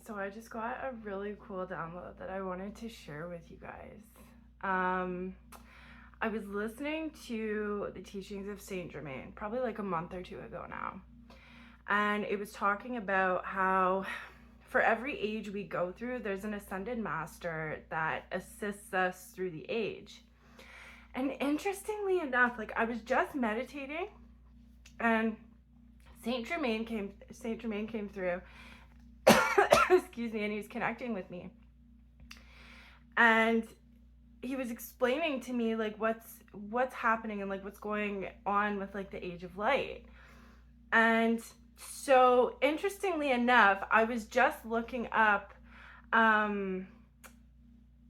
So I just got a really cool download that I wanted to share with you guys. I was listening to the teachings of Saint Germain probably like a month or two ago now. And it was talking about how for every age we go through, there's an ascended master that assists us through the age. And interestingly enough, like I was just meditating and Saint Germain came through. Excuse me, and he was connecting with me. And he was explaining to me like what's happening and like what's going on with like the age of light. And so interestingly enough, I was just looking up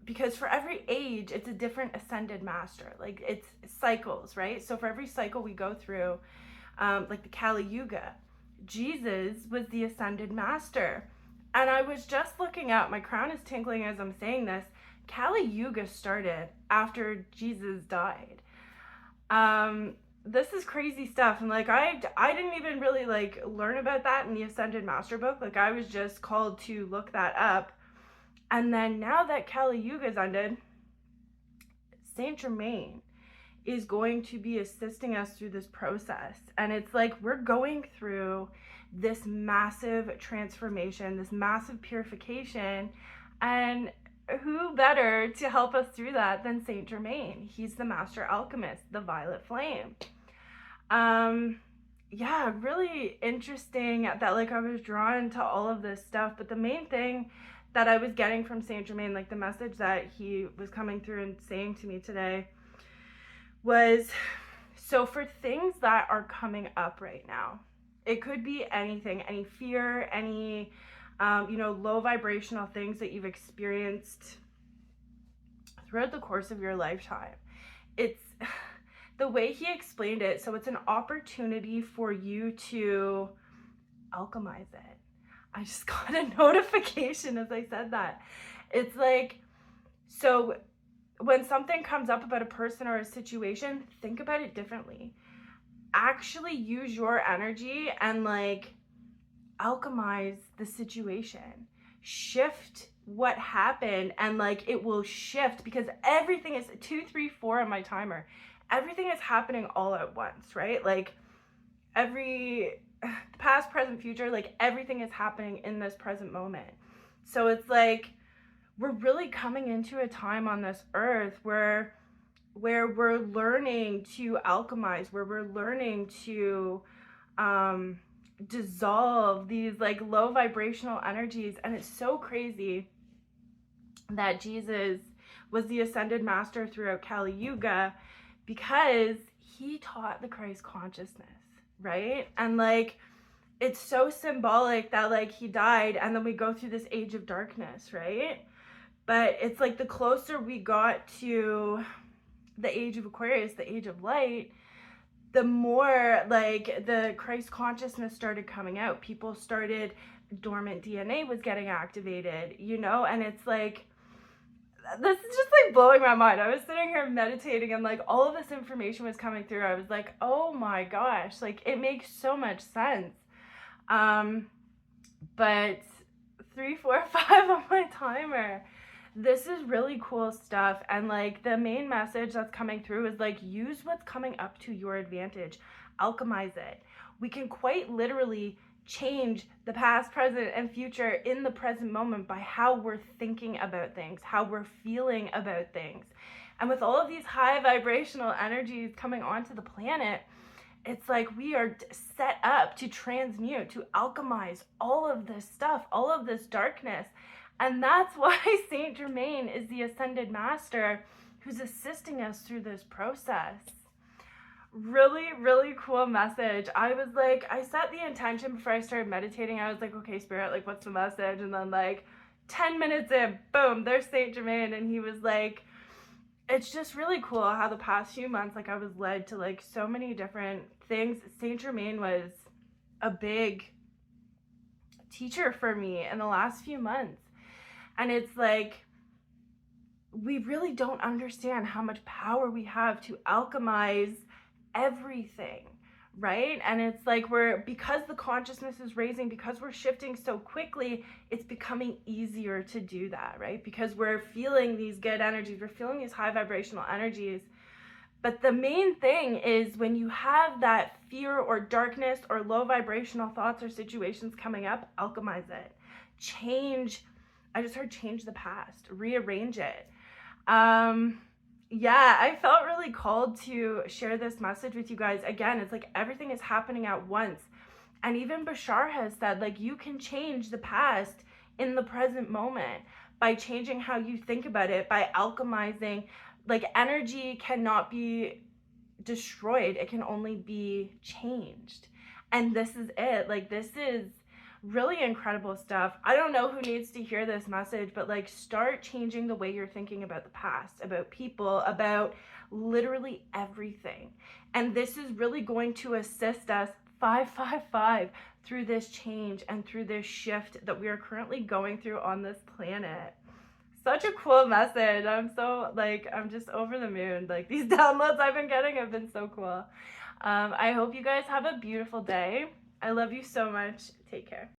because for every age it's a different ascended master. Like it's cycles, right? So for every cycle we go through, like the Kali Yuga, Jesus was the ascended master. And I was just looking up, my crown is tingling as I'm saying this. Kali Yuga started after Jesus died. This is crazy stuff. And like I didn't even really like learn about that in the Ascended Master book. Like I was just called to look that up. And then now that Kali Yuga's ended, Saint Germain is going to be assisting us through this process. And it's like we're going through this massive transformation, this massive purification. And who better to help us through that than Saint Germain? He's the master alchemist, the violet flame. Yeah, really interesting that like I was drawn to all of this stuff. But the main thing that I was getting from Saint Germain, like the message that he was coming through and saying to me today, was so for things that are coming up right now, it could be anything, any fear, any low vibrational things that you've experienced throughout the course of your lifetime. It's the way he explained it. So it's an opportunity for you to alchemize it. I just got a notification as I said that. It's like, so when something comes up about a person or a situation, think about it differently. Actually use your energy and like alchemize the situation. Shift what happened and like it will shift because everything is 2, 3, 4 on my timer. Everything is happening all at once, right? Like every past, present, future, like everything is happening in this present moment. So it's like we're really coming into a time on this earth where we're learning to alchemize, where we're learning to dissolve these like low vibrational energies. And it's so crazy that Jesus was the ascended master throughout Kali Yuga because he taught the Christ consciousness, right? And like it's so symbolic that like he died and then we go through this age of darkness, right? But it's like the closer we got to the age of Aquarius, the age of light, the more like the Christ consciousness started coming out. People started, dormant DNA was getting activated, and it's like, this is just like blowing my mind. I was sitting here meditating and like all of this information was coming through. I was like, oh my gosh, like it makes so much sense. But 3, 4, 5 on my timer. This is really cool stuff. And like the main message that's coming through is like use what's coming up to your advantage. Alchemize it. We can quite literally change the past, present, and future in the present moment by how we're thinking about things, how we're feeling about things. And with all of these high vibrational energies coming onto the planet, it's like we are set up to transmute, to alchemize all of this stuff, all of this darkness. And that's why Saint Germain is the ascended master who's assisting us through this process. Really, really cool message. I was like, I set the intention before I started meditating. I was like, okay, Spirit, like, what's the message? And then like 10 minutes in, boom, there's Saint Germain. And he was like, it's just really cool how the past few months, like I was led to like so many different things. Saint Germain was a big teacher for me in the last few months. And it's like, we really don't understand how much power we have to alchemize everything, right? And it's like because the consciousness is raising, because we're shifting so quickly, it's becoming easier to do that, right? Because we're feeling these good energies, we're feeling these high vibrational energies. But the main thing is when you have that fear or darkness or low vibrational thoughts or situations coming up, alchemize it. Change. I just heard change the past, rearrange it. Yeah, I felt really called to share this message with you guys. Again, it's like everything is happening at once. And even Bashar has said, like, you can change the past in the present moment by changing how you think about it, by alchemizing. Like, energy cannot be destroyed, it can only be changed. And this is it. Like, this is really incredible stuff. I don't know who needs to hear this message, but like, start changing the way you're thinking about the past, about people, about literally everything. And this is really going to assist us 555 through this change and through this shift that we are currently going through on this planet. Such a cool message. I'm just over the moon. Like, these downloads I've been getting have been so cool. I hope you guys have a beautiful day. I love you so much. Take care.